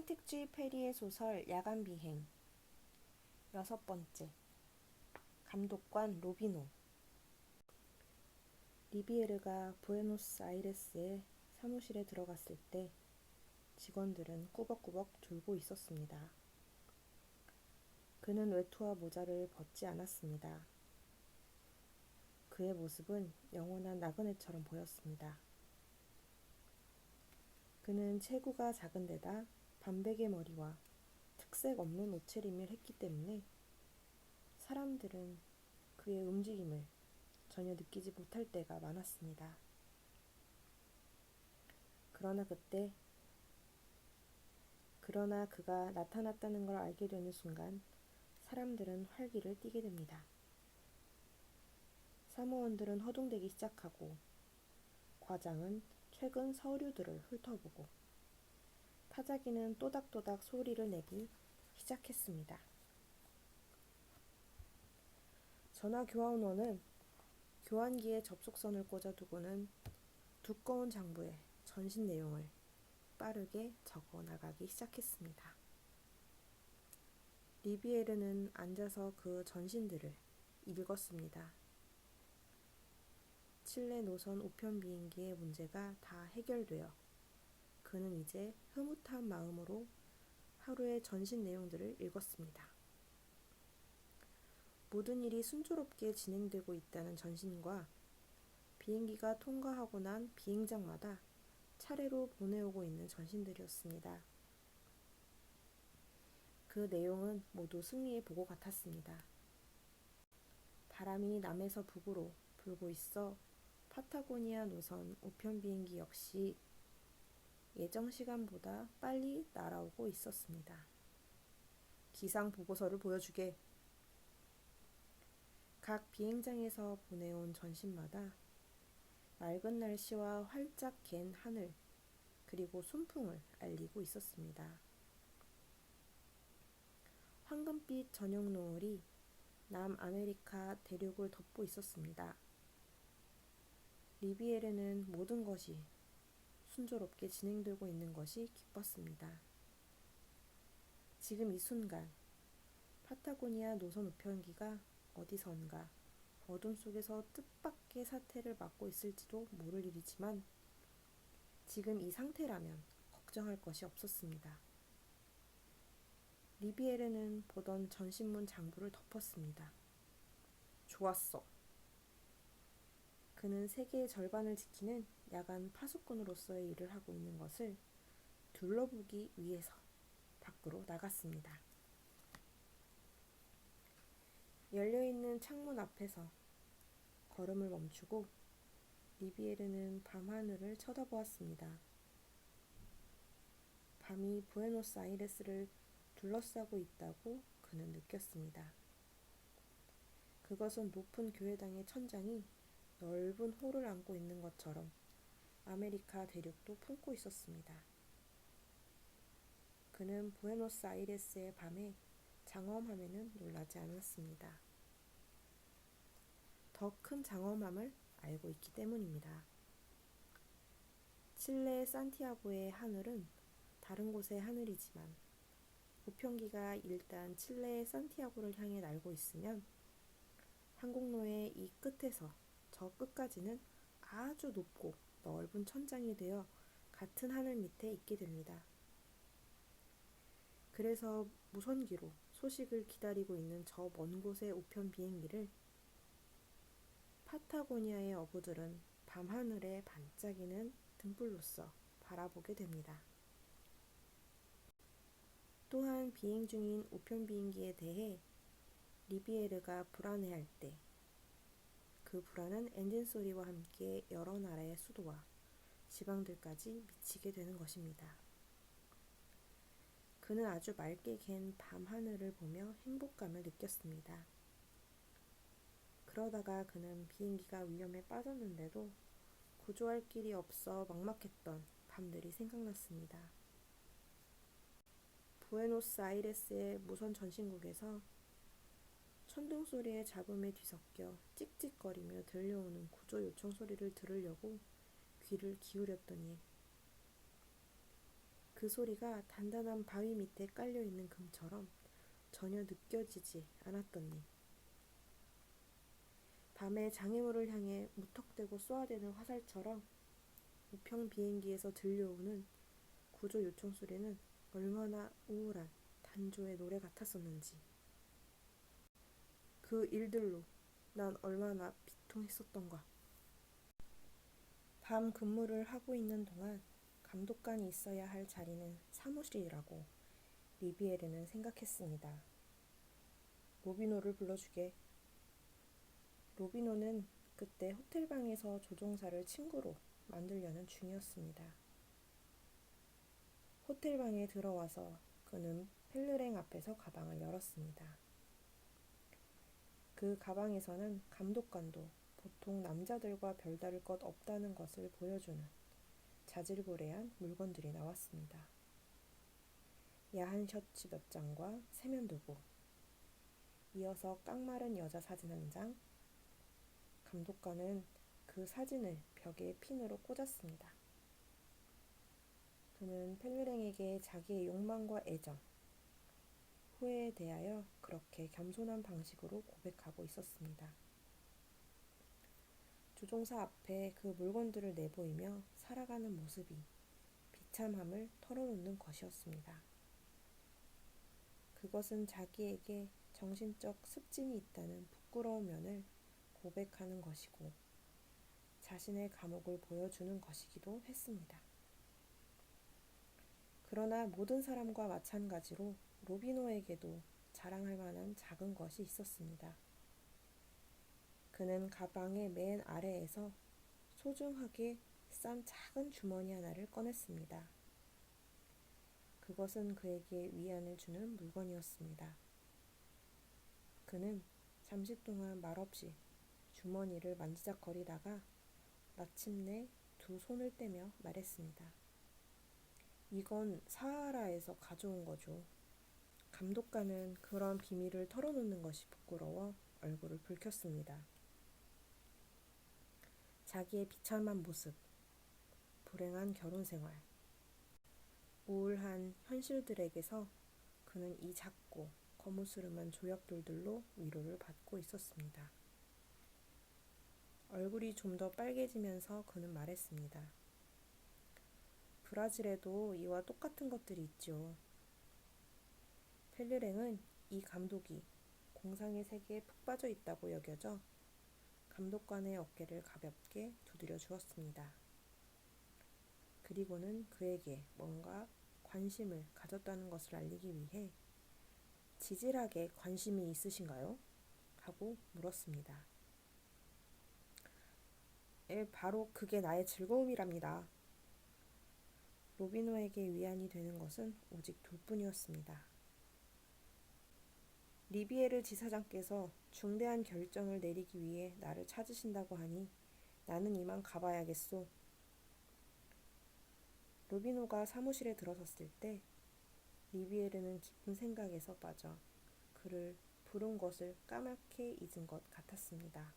산틱쥐 페리의 소설 야간 비행. 6번째. 감독관 로비노. 리비에르가 부에노스아이레스의 사무실에 들어갔을 때 직원들은 꾸벅꾸벅 졸고 있었습니다. 그는 외투와 모자를 벗지 않았습니다. 그의 모습은 영원한 나그네처럼 보였습니다. 그는 체구가 작은 데다 반백의 머리와 특색 없는 옷차림을 했기 때문에 사람들은 그의 움직임을 전혀 느끼지 못할 때가 많았습니다. 그러나 그가 나타났다는 걸 알게 되는 순간 사람들은 활기를 띠게 됩니다. 사무원들은 허둥대기 시작하고 과장은 최근 서류들을 훑어보고 타자기는 또닥또닥 소리를 내기 시작했습니다. 전화교환원은 교환기에 접속선을 꽂아두고는 두꺼운 장부에 전신 내용을 빠르게 적어 나가기 시작했습니다. 리비에르는 앉아서 그 전신들을 읽었습니다. 칠레 노선 우편 비행기의 문제가 다 해결되어 그는 이제 흐뭇한 마음으로 하루의 전신 내용들을 읽었습니다. 모든 일이 순조롭게 진행되고 있다는 전신과 비행기가 통과하고 난 비행장마다 차례로 보내오고 있는 전신들이었습니다. 그 내용은 모두 승리의 보고 같았습니다. 바람이 남에서 북으로 불고 있어 파타고니아 노선 우편 비행기 역시 예정 시간보다 빨리 날아오고 있었습니다. 기상 보고서를 보여주게. 각 비행장에서 보내온 전신마다 맑은 날씨와 활짝 갠 하늘, 그리고 순풍을 알리고 있었습니다. 황금빛 저녁 노을이 남아메리카 대륙을 덮고 있었습니다. 리비에르는 모든 것이 순조롭게 진행되고 있는 것이 기뻤습니다. 지금 이 순간 파타고니아 노선 우편기가 어디선가 어둠 속에서 뜻밖의 사태를 맞고 있을지도 모를 일이지만 지금 이 상태라면 걱정할 것이 없었습니다. 리비에르는 보던 전신문 장부를 덮었습니다. 좋았어. 그는 세계의 절반을 지키는 야간 파수꾼으로서의 일을 하고 있는 것을 둘러보기 위해서 밖으로 나갔습니다. 열려있는 창문 앞에서 걸음을 멈추고 리비에르는 밤하늘을 쳐다보았습니다. 밤이 부에노스아이레스를 둘러싸고 있다고 그는 느꼈습니다. 그것은 높은 교회당의 천장이 넓은 홀을 안고 있는 것처럼 아메리카 대륙도 품고 있었습니다. 그는 부에노스아이레스의 밤에 장엄함에는 놀라지 않았습니다. 더 큰 장엄함을 알고 있기 때문입니다. 칠레 산티아고의 하늘은 다른 곳의 하늘이지만 우편기가 일단 칠레의 산티아고를 향해 날고 있으면 항공로의 이 끝에서 저 끝까지는 아주 높고 넓은 천장이 되어 같은 하늘 밑에 있게 됩니다. 그래서 무선기로 소식을 기다리고 있는 저 먼 곳의 우편 비행기를 파타고니아의 어부들은 밤하늘에 반짝이는 등불로써 바라보게 됩니다. 또한 비행 중인 우편 비행기에 대해 리비에르가 불안해할 때 그 불안은 엔진 소리와 함께 여러 나라의 수도와 지방들까지 미치게 되는 것입니다. 그는 아주 맑게 갠 밤하늘을 보며 행복감을 느꼈습니다. 그러다가 그는 비행기가 위험에 빠졌는데도 구조할 길이 없어 막막했던 밤들이 생각났습니다. 부에노스아이레스의 무선 전신국에서 천둥 소리의 잡음에 뒤섞여 찍찍거리며 들려오는 구조 요청 소리를 들으려고 귀를 기울였더니 그 소리가 단단한 바위 밑에 깔려있는 금처럼 전혀 느껴지지 않았더니 밤에 장애물을 향해 무턱대고 쏘아대는 화살처럼 우평 비행기에서 들려오는 구조 요청 소리는 얼마나 우울한 단조의 노래 같았었는지. 그 일들로 난 얼마나 비통했었던가. 밤 근무를 하고 있는 동안 감독관이 있어야 할 자리는 사무실이라고 리비에르는 생각했습니다. 로비노를 불러주게. 로비노는 그때 호텔방에서 조종사를 친구로 만들려는 중이었습니다. 호텔방에 들어와서 그는 펠르랭 앞에서 가방을 열었습니다. 그 가방에서는 감독관도 보통 남자들과 별다를 것 없다는 것을 보여주는 자질구레한 물건들이 나왔습니다. 야한 셔츠 몇 장과 세면도구, 이어서 깡마른 여자 사진 한 장. 감독관은 그 사진을 벽에 핀으로 꽂았습니다. 그는 펠르랭에게 자기의 욕망과 애정, 후회에 대하여 그렇게 겸손한 방식으로 고백하고 있었습니다. 조종사 앞에 그 물건들을 내보이며 살아가는 모습이 비참함을 털어놓는 것이었습니다. 그것은 자기에게 정신적 습진이 있다는 부끄러운 면을 고백하는 것이고 자신의 감옥을 보여주는 것이기도 했습니다. 그러나 모든 사람과 마찬가지로 로비노에게도 자랑할 만한 작은 것이 있었습니다. 그는 가방의 맨 아래에서 소중하게 싼 작은 주머니 하나를 꺼냈습니다. 그것은 그에게 위안을 주는 물건이었습니다. 그는 잠시 동안 말없이 주머니를 만지작거리다가 마침내 두 손을 떼며 말했습니다. 이건 사하라에서 가져온 거죠. 감독관은 그런 비밀을 털어놓는 것이 부끄러워 얼굴을 붉혔습니다. 자기의 비참한 모습, 불행한 결혼생활, 우울한 현실들에게서 그는 이 작고 거무스름한 조약돌들로 위로를 받고 있었습니다. 얼굴이 좀 더 빨개지면서 그는 말했습니다. 브라질에도 이와 똑같은 것들이 있죠. 펠르랭은 이 감독이 공상의 세계에 푹 빠져 있다고 여겨져 감독관의 어깨를 가볍게 두드려 주었습니다. 그리고는 그에게 뭔가 관심을 가졌다는 것을 알리기 위해 지질하게 관심이 있으신가요? 하고 물었습니다. 바로 그게 나의 즐거움이랍니다. 로비노에게 위안이 되는 것은 오직 둘뿐이었습니다. 리비에르 지사장께서 중대한 결정을 내리기 위해 나를 찾으신다고 하니 나는 이만 가봐야겠소. 로비노가 사무실에 들어섰을 때 리비에르는 깊은 생각에서 빠져 그를 부른 것을 까맣게 잊은 것 같았습니다.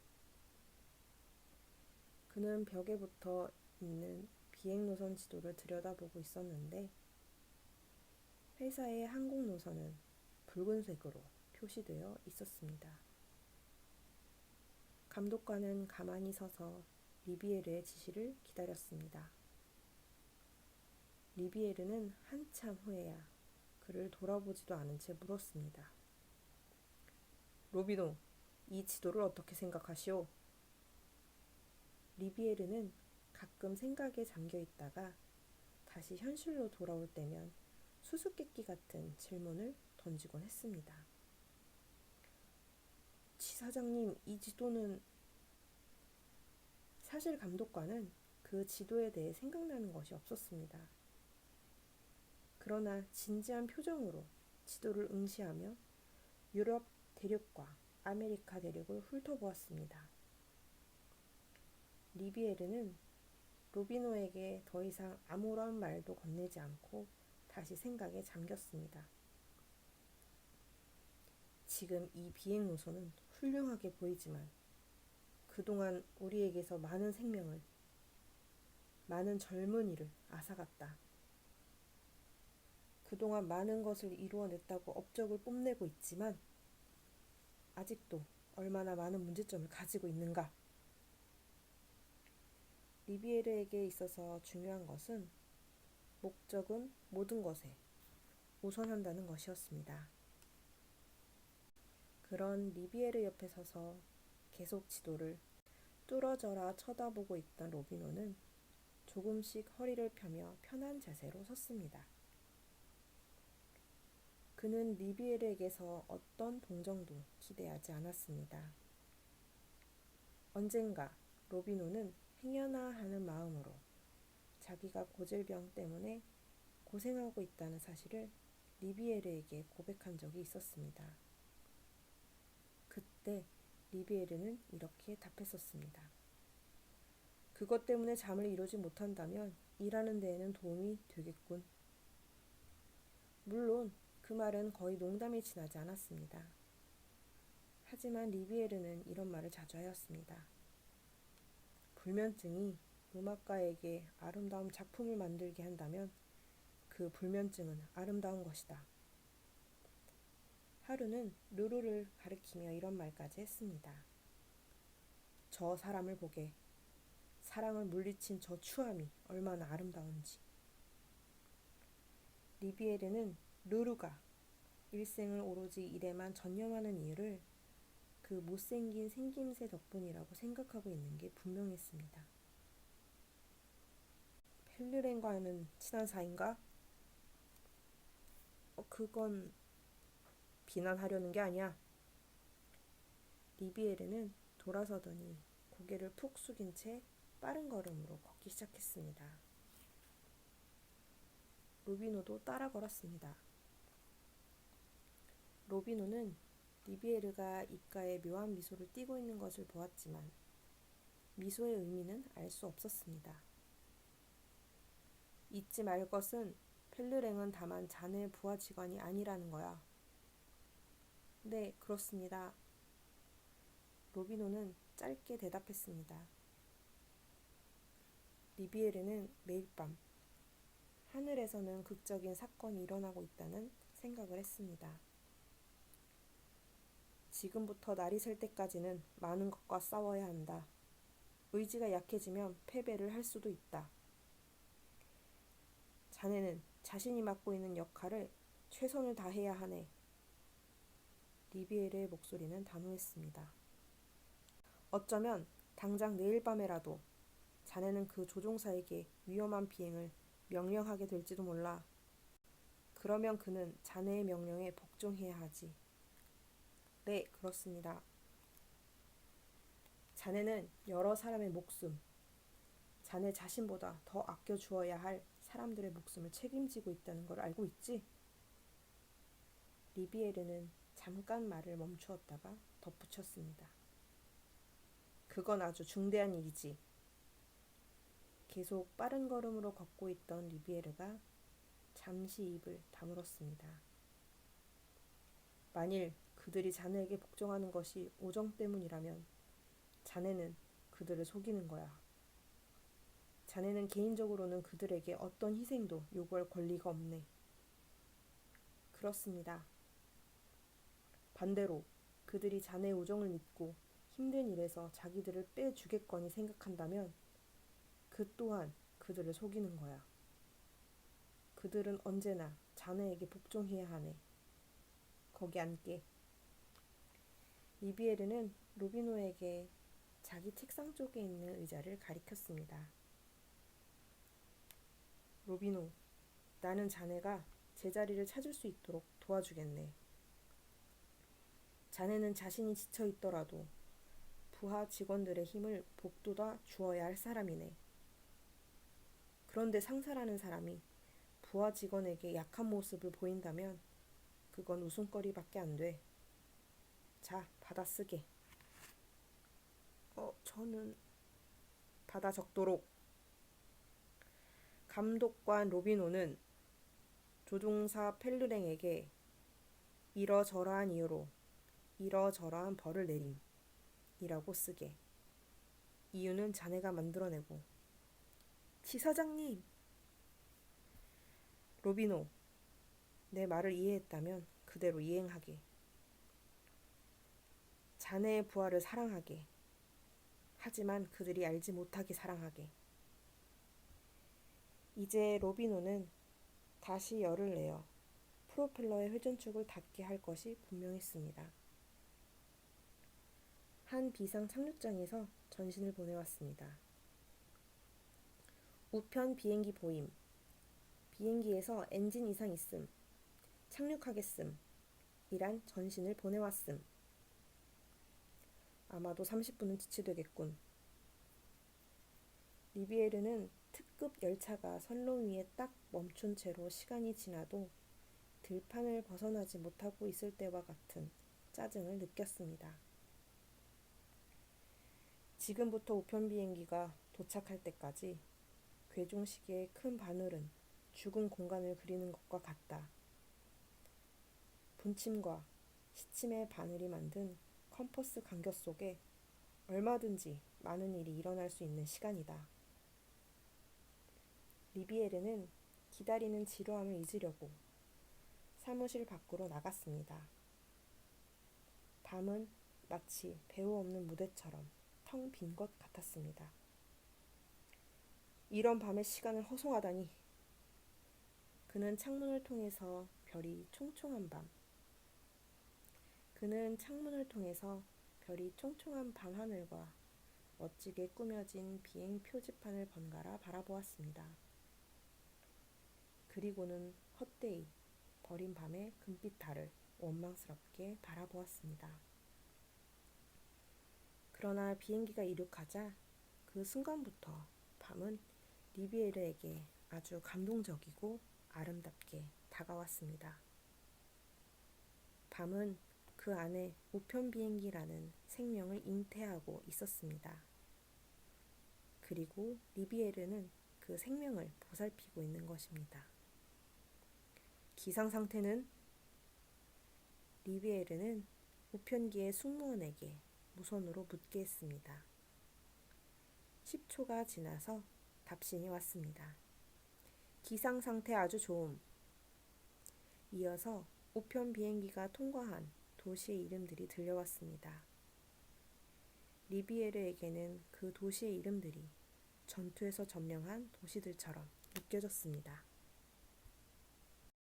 그는 벽에 붙어 있는 비행노선 지도를 들여다보고 있었는데 회사의 항공노선은 붉은색으로 표시되어 있었습니다. 감독관은 가만히 서서 리비에르의 지시를 기다렸습니다. 리비에르는 한참 후에야 그를 돌아보지도 않은 채 물었습니다. 로비노, 이 지도를 어떻게 생각하시오? 리비에르는 가끔 생각에 잠겨 있다가 다시 현실로 돌아올 때면 수수께끼 같은 질문을 던지곤 했습니다. 지사장님, 이 지도는... 사실 감독관은 그 지도에 대해 생각나는 것이 없었습니다. 그러나 진지한 표정으로 지도를 응시하며 유럽 대륙과 아메리카 대륙을 훑어보았습니다. 리비에르는 로비노에게 더 이상 아무런 말도 건네지 않고 다시 생각에 잠겼습니다. 지금 이 비행 노선은 훌륭하게 보이지만 그동안 우리에게서 많은 생명을, 많은 젊은이를 앗아갔다. 그동안 많은 것을 이루어냈다고 업적을 뽐내고 있지만 아직도 얼마나 많은 문제점을 가지고 있는가. 리비에르에게 있어서 중요한 것은 목적은 모든 것에 우선한다는 것이었습니다. 그런 리비에르 옆에 서서 계속 지도를 뚫어져라 쳐다보고 있던 로비노는 조금씩 허리를 펴며 편한 자세로 섰습니다. 그는 리비에르에게서 어떤 동정도 기대하지 않았습니다. 언젠가 로비노는 행여나 하는 마음으로 자기가 고질병 때문에 고생하고 있다는 사실을 리비에르에게 고백한 적이 있었습니다. 그때 리비에르는 이렇게 답했었습니다. 그것 때문에 잠을 이루지 못한다면 일하는 데에는 도움이 되겠군. 물론 그 말은 거의 농담에 지나지 않았습니다. 하지만 리비에르는 이런 말을 자주 하였습니다. 불면증이 음악가에게 아름다운 작품을 만들게 한다면 그 불면증은 아름다운 것이다. 하루는 루루를 가리키며 이런 말까지 했습니다. 저 사람을 보게. 사랑을 물리친 저 추함이 얼마나 아름다운지. 리비에르는 루루가 일생을 오로지 일에만 전념하는 이유를 그 못생긴 생김새 덕분이라고 생각하고 있는 게 분명했습니다. 펠르렌과는 친한 사이인가? 그건 비난하려는 게 아니야. 리비에르는 돌아서더니 고개를 푹 숙인 채 빠른 걸음으로 걷기 시작했습니다. 로비노도 따라 걸었습니다. 로비노는 리비에르가 입가에 묘한 미소를 띠고 있는 것을 보았지만 미소의 의미는 알 수 없었습니다. 잊지 말 것은 펠르랭은 다만 자네의 부하 직원이 아니라는 거야. 네, 그렇습니다. 로비노는 짧게 대답했습니다. 리비에르는 매일 밤 하늘에서는 극적인 사건이 일어나고 있다는 생각을 했습니다. 지금부터 날이 셀 때까지는 많은 것과 싸워야 한다. 의지가 약해지면 패배를 할 수도 있다. 자네는 자신이 맡고 있는 역할을 최선을 다해야 하네. 리비에르의 목소리는 단호했습니다. 어쩌면 당장 내일 밤에라도 자네는 그 조종사에게 위험한 비행을 명령하게 될지도 몰라. 그러면 그는 자네의 명령에 복종해야 하지. 네, 그렇습니다. 자네는 여러 사람의 목숨, 자네 자신보다 더 아껴주어야 할 사람들의 목숨을 책임지고 있다는 걸 알고 있지? 리비에르는 잠깐 말을 멈추었다가 덧붙였습니다. 그건 아주 중대한 일이지. 계속 빠른 걸음으로 걷고 있던 리비에르가 잠시 입을 다물었습니다. 만일 그들이 자네에게 복종하는 것이 오정 때문이라면 자네는 그들을 속이는 거야. 자네는 개인적으로는 그들에게 어떤 희생도 요구할 권리가 없네. 그렇습니다. 반대로 그들이 자네의 우정을 믿고 힘든 일에서 자기들을 빼주겠거니 생각한다면 그 또한 그들을 속이는 거야. 그들은 언제나 자네에게 복종해야 하네. 거기 앉게. 리비에르는 로비노에게 자기 책상 쪽에 있는 의자를 가리켰습니다. 로비노, 나는 자네가 제자리를 찾을 수 있도록 도와주겠네. 자네는 자신이 지쳐 있더라도 부하 직원들의 힘을 북돋아 주어야 할 사람이네. 그런데 상사라는 사람이 부하 직원에게 약한 모습을 보인다면 그건 웃음거리밖에 안 돼. 자, 받아 쓰게. 저는 받아 적도록. 감독관 로비노는 조종사 펠르랭에게 이러저러한 이유로 이러저러한 벌을 내림 이라고 쓰게. 이유는 자네가 만들어내고. 지사장님! 로비노, 내 말을 이해했다면 그대로 이행하게. 자네의 부하를 사랑하게. 하지만 그들이 알지 못하게 사랑하게. 이제 로비노는 다시 열을 내어 프로펠러의 회전축을 닿게 할 것이 분명했습니다. 한 비상 착륙장에서 전신을 보내왔습니다. 우편 비행기 보임. 비행기에서 엔진 이상 있음. 착륙하겠음. 이란 전신을 보내왔음. 아마도 30분은 지체되겠군. 리비에르는 특급 열차가 선로 위에 딱 멈춘 채로 시간이 지나도 들판을 벗어나지 못하고 있을 때와 같은 짜증을 느꼈습니다. 지금부터 우편 비행기가 도착할 때까지 괴종시계의 큰 바늘은 죽은 공간을 그리는 것과 같다. 분침과 시침의 바늘이 만든 컴퍼스 간격 속에 얼마든지 많은 일이 일어날 수 있는 시간이다. 리비에르는 기다리는 지루함을 잊으려고 사무실 밖으로 나갔습니다. 밤은 마치 배우 없는 무대처럼 텅 빈 것 같았습니다. 이런 밤에 시간을 허송하다니. 그는 창문을 통해서 별이 총총한 밤하늘과 멋지게 꾸며진 비행 표지판을 번갈아 바라보았습니다. 그리고는 헛되이 버린 밤의 금빛 달을 원망스럽게 바라보았습니다. 그러나 비행기가 이륙하자 그 순간부터 밤은 리비에르에게 아주 감동적이고 아름답게 다가왔습니다. 밤은 그 안에 우편 비행기라는 생명을 잉태하고 있었습니다. 그리고 리비에르는 그 생명을 보살피고 있는 것입니다. 기상 상태는? 리비에르는 우편기의 승무원에게 무선으로 묻게 했습니다. 10초가 지나서 답신이 왔습니다. 기상 상태 아주 좋음. 이어서 우편 비행기가 통과한 도시의 이름들이 들려왔습니다. 리비에르에게는 그 도시의 이름들이 전투에서 점령한 도시들처럼 느껴졌습니다.